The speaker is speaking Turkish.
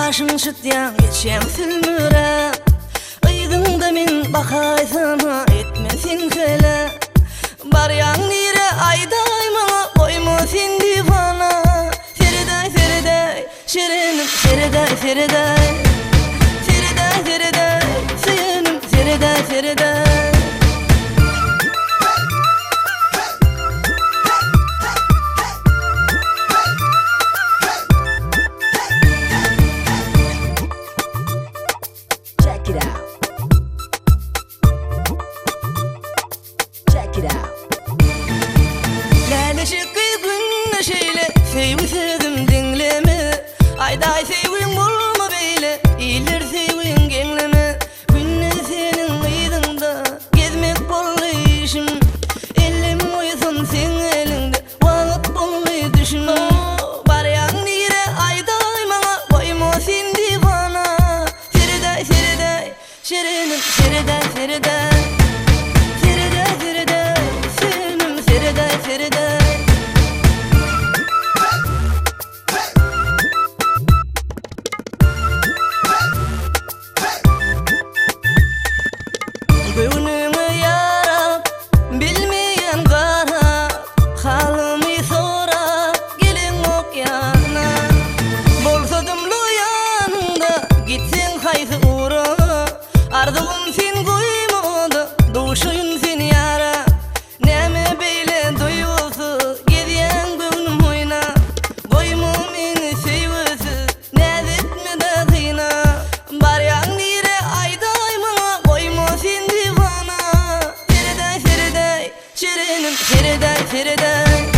Başın şıtyan geçen sülmüre Iydığında min bakay sana etmesin köle Bar yan nire ayday mana koyma sen divana Feriday Feriday şirinim Feriday Feriday Feriday Feriday suyunim Feriday Feriday Sevim sevdim dinleme Ayday sevim bulma beyle İyiler sevim genleme Günne senin kıydığında Gezmek bollu işim Elim uysun sen elinde Vakit bollu düşün Bar yan nire ayday mana Koyma sen divana Feriday Feriday şirinim Feriday Feriday Feriday Feriday suyunim Feriday Feriday Gönlümü yarab, bilmeyen kara Halımı sorab, gelin okyana Bolsa dımlı yanında, gitsen haysi uğra Ardığın sen koymadı, duşuyun sen yara Neme beyle duygusu, gidiyen gönlüm oyna Koyma meni sevgisi, nezitme de kıyna Bar yan nire ayday mana, koyma sen divana Feriday Feriday şirinim Feriday Feriday